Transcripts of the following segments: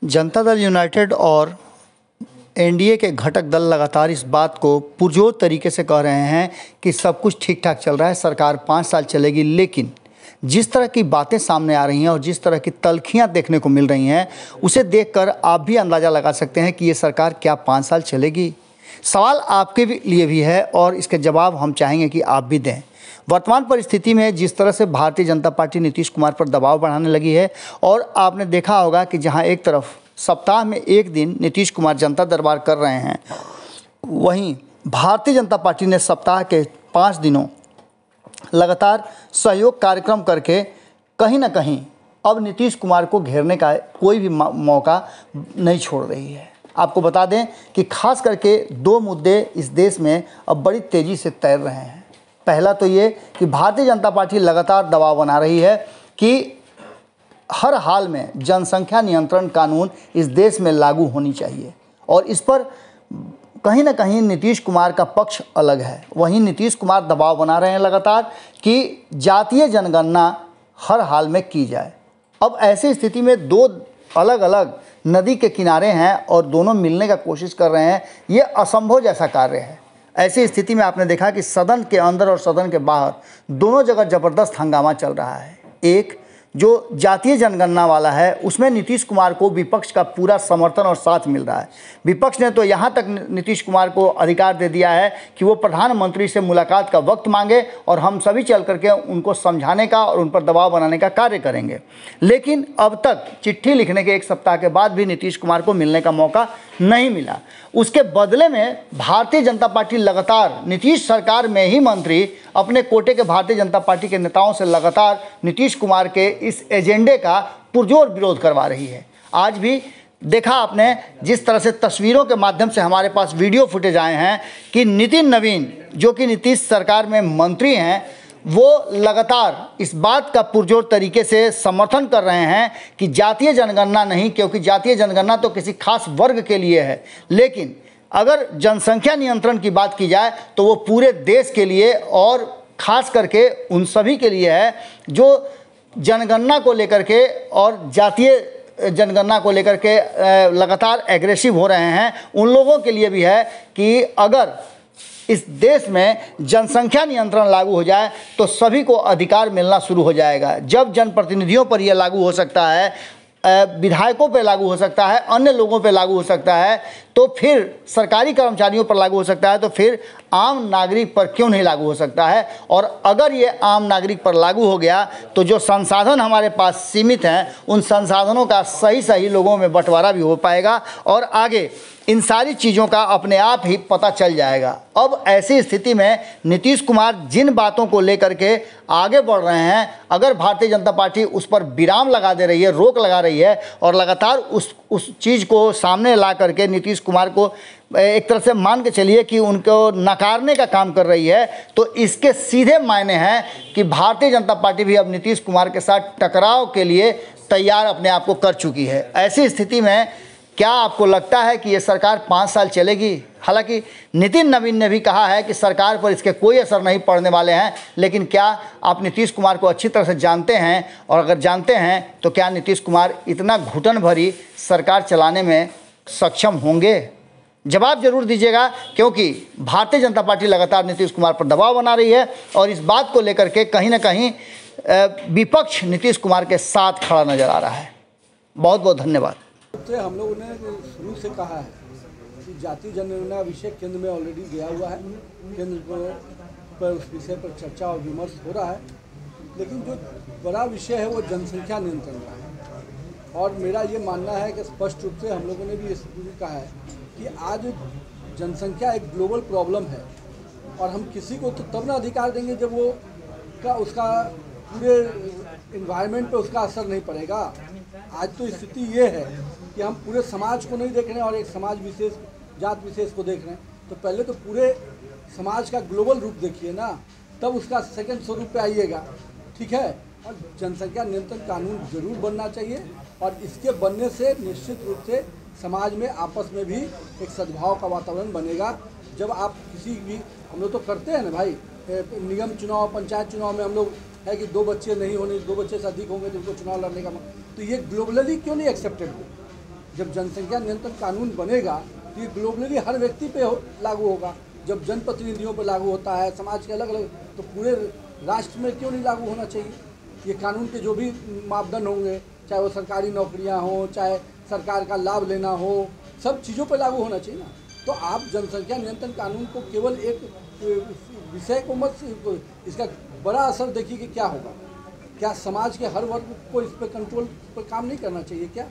Janata Dal United और NDA के घटक दल लगातार इस बात को पुरजोर तरीके से कह रहे हैं कि सब कुछ ठीक ठाक चल रहा है, सरकार 5 साल चलेगी। लेकिन जिस तरह की बातें सामने आ रही हैं और जिस तरह की तल्खियां देखने को मिल रही हैं, उसे देखकर आप भी अंदाज़ा लगा सकते हैं कि ये सरकार क्या 5 साल चलेगी। सवाल आपके लिए भी है और इसके जवाब हम चाहेंगे कि आप भी दें। वर्तमान परिस्थिति में जिस तरह से भारतीय जनता पार्टी नीतीश कुमार पर दबाव बढ़ाने लगी है, और आपने देखा होगा कि जहां एक तरफ सप्ताह में 1 दिन नीतीश कुमार जनता दरबार कर रहे हैं, वहीं भारतीय जनता पार्टी ने सप्ताह के 5 दिनों लगातार सहयोग कार्यक्रम करके कहीं ना कहीं अब नीतीश कुमार को घेरने का कोई भी मौका नहीं छोड़ रही है। आपको बता दें कि खास करके 2 मुद्दे इस देश में अब बड़ी तेज़ी से तैर रहे हैं। पहला तो ये कि भारतीय जनता पार्टी लगातार दबाव बना रही है कि हर हाल में जनसंख्या नियंत्रण कानून इस देश में लागू होनी चाहिए, और इस पर कहीं ना कहीं नीतीश कुमार का पक्ष अलग है। वहीं नीतीश कुमार दबाव बना रहे हैं लगातार कि जातीय जनगणना हर हाल में की जाए। अब ऐसी स्थिति में 2 अलग अलग नदी के किनारे हैं और दोनों मिलने का कोशिश कर रहे हैं, ये असंभव जैसा कार्य है। ऐसी स्थिति में आपने देखा कि सदन के अंदर और सदन के बाहर दोनों जगह ज़बरदस्त हंगामा चल रहा है। एक जो जातीय जनगणना वाला है, उसमें नीतीश कुमार को विपक्ष का पूरा समर्थन और साथ मिल रहा है। विपक्ष ने तो यहाँ तक नीतीश कुमार को अधिकार दे दिया है कि वो प्रधानमंत्री से मुलाकात का वक्त मांगे और हम सभी चल करके उनको समझाने का और उन पर दबाव बनाने का कार्य करेंगे। लेकिन अब तक चिट्ठी लिखने के 1 सप्ताह के बाद भी नीतीश कुमार को मिलने का मौका नहीं मिला। उसके बदले में भारतीय जनता पार्टी लगातार नीतीश सरकार में ही मंत्री अपने कोटे के भारतीय जनता पार्टी के नेताओं से लगातार नीतीश कुमार के इस एजेंडे का पुरजोर विरोध करवा रही है। आज भी देखा आपने जिस तरह से तस्वीरों के माध्यम से हमारे पास वीडियो फुटेज आए हैं कि नितिन नवीन जो कि नीतीश सरकार में मंत्री हैं, वो लगातार इस बात का पुरजोर तरीके से समर्थन कर रहे हैं कि जातीय जनगणना नहीं, क्योंकि जातीय जनगणना तो किसी खास वर्ग के लिए है। लेकिन अगर जनसंख्या नियंत्रण की बात की जाए तो वो पूरे देश के लिए और ख़ास करके उन सभी के लिए है जो जनगणना को लेकर के और जातीय जनगणना को लेकर के लगातार एग्रेसिव हो रहे हैं। उन लोगों के लिए भी है कि अगर इस देश में जनसंख्या नियंत्रण लागू हो जाए तो सभी को अधिकार मिलना शुरू हो जाएगा। जब जनप्रतिनिधियों पर यह लागू हो सकता है, विधायकों पर लागू हो सकता है, अन्य लोगों पर लागू हो सकता है, तो फिर सरकारी कर्मचारियों पर लागू हो सकता है, तो फिर आम नागरिक पर क्यों नहीं लागू हो सकता है। और अगर ये आम नागरिक पर लागू हो गया तो जो संसाधन हमारे पास सीमित हैं, उन संसाधनों का सही लोगों में बंटवारा भी हो पाएगा और आगे इन सारी चीज़ों का अपने आप ही पता चल जाएगा। अब ऐसी स्थिति में नीतीश कुमार जिन बातों को लेकर के आगे बढ़ रहे हैं, अगर भारतीय जनता पार्टी उस पर विराम लगा दे रही है, रोक लगा रही है और लगातार उस चीज़ को सामने ला करके नीतीश कुमार को एक तरह से मान के चलिए कि उनको नकारने का काम कर रही है, तो इसके सीधे मायने हैं कि भारतीय जनता पार्टी भी अब नीतीश कुमार के साथ टकराव के लिए तैयार अपने आप को कर चुकी है। ऐसी स्थिति में क्या आपको लगता है कि ये सरकार 5 साल चलेगी? हालांकि नितिन नवीन ने भी कहा है कि सरकार पर इसके कोई असर नहीं पड़ने वाले हैं, लेकिन क्या आप नीतीश कुमार को अच्छी तरह से जानते हैं? और अगर जानते हैं तो क्या नीतीश कुमार इतना घुटन भरी सरकार चलाने में सक्षम होंगे? जवाब जरूर दीजिएगा, क्योंकि भारतीय जनता पार्टी लगातार नीतीश कुमार पर दबाव बना रही है और इस बात को लेकर के कहीं ना कहीं विपक्ष नीतीश कुमार के साथ खड़ा नजर आ रहा है। बहुत बहुत धन्यवाद। हम लोगों ने शुरू से कहा है कि जातीय जनगणना विषय केंद्र में ऑलरेडी गया हुआ है, केंद्र पर उस विषय पर चर्चा और विमर्श हो रहा है, लेकिन जो बड़ा विषय है वो जनसंख्या नियंत्रण का है। और मेरा ये मानना है कि स्पष्ट रूप से हम लोगों ने भी इस कहा है कि आज जनसंख्या एक ग्लोबल प्रॉब्लम है और हम किसी को तो तब ना अधिकार देंगे जब वो उसका पूरे इन्वायरमेंट पे उसका असर नहीं पड़ेगा। आज तो स्थिति ये है कि हम पूरे समाज को नहीं देख रहे हैं और एक समाज विशेष, जात विशेष को देख रहे हैं। तो पहले तो पूरे समाज का ग्लोबल रूप देखिए ना, तब उसका सेकंड स्वरूप पे आइएगा, ठीक है। और जनसंख्या नियंत्रण कानून जरूर बनना चाहिए और इसके बनने से निश्चित रूप से समाज में आपस में भी एक सद्भाव का वातावरण बनेगा। जब आप किसी भी, हम लोग तो करते हैं ना भाई, निगम चुनाव, पंचायत चुनाव में हम लोग है कि 2 बच्चे नहीं होने, 2 बच्चे से अधिक होंगे तो उनको चुनाव लड़ने का, तो ये ग्लोबली क्यों नहीं एक्सेप्टेड हो? जब जनसंख्या नियंत्रण कानून बनेगा तो ये ग्लोबली हर व्यक्ति पे लागू होगा। जब जनप्रतिनिधियों पर लागू होता है, समाज के अलग अलग, तो पूरे राष्ट्र में क्यों नहीं लागू होना चाहिए? ये कानून के जो भी मापदंड होंगे, चाहे वो सरकारी नौकरियां हो, चाहे सरकार का लाभ लेना हो, सब चीज़ों पर लागू होना चाहिए ना। तो आप जनसंख्या नियंत्रण कानून को केवल एक विषय को मत, इसका बड़ा असर देखिए कि क्या होगा। क्या समाज के हर वर्ग को इस पर कंट्रोल पर काम नहीं करना चाहिए क्या?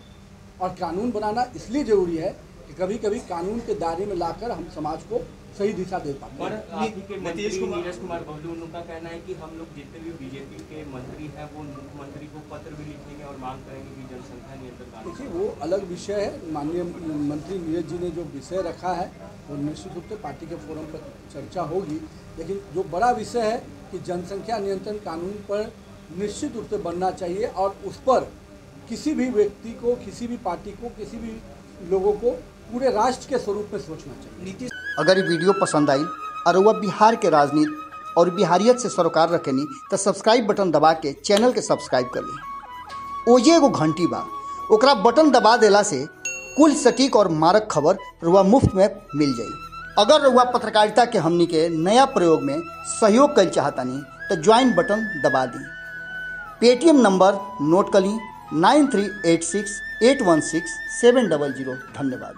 और कानून बनाना इसलिए ज़रूरी है कि कभी कभी कानून के दायरे में लाकर हम समाज को सही दिशा दे पाते हैं। और आप ही के मंत्री नीरज कुमार बबलू, उनका कहना है कि हम लोग जितने भी बीजेपी के मंत्री हैं वो मुख्यमंत्री को पत्र भी लिखेंगे और मांग करेंगे कि जनसंख्या नियंत्रण कानून। देखिए, वो अलग विषय है। माननीय मंत्री नीरज जी ने जो विषय रखा है वो निश्चित रूप से पार्टी के फोरम पर चर्चा होगी, लेकिन जो बड़ा विषय है कि जनसंख्या नियंत्रण कानून पर निश्चित रूप से बनना चाहिए और उस पर किसी भी व्यक्ति को, किसी भी पार्टी को, किसी भी लोगों को पूरे राष्ट्र के स्वरूप में सोचना चाहिए। अगर ये वीडियो पसंद आई और वह बिहार के राजनीति और बिहारियत से सरोकार रखेनी तो सब्सक्राइब बटन दबा के चैनल के सब्सक्राइब कर ली। ओजे एगो घंटी बा, ओकरा बटन दबा देला से कुल सटीक और मारक खबर रुआ मुफ्त में मिल जाई। अगर रुआ पत्रकारिता के हमनी के नया प्रयोग में सहयोग कर चाहतानी तो ज्वाइन बटन दबा दी। पेटीएम नंबर नोट कर ली 9386816700। धन्यवाद।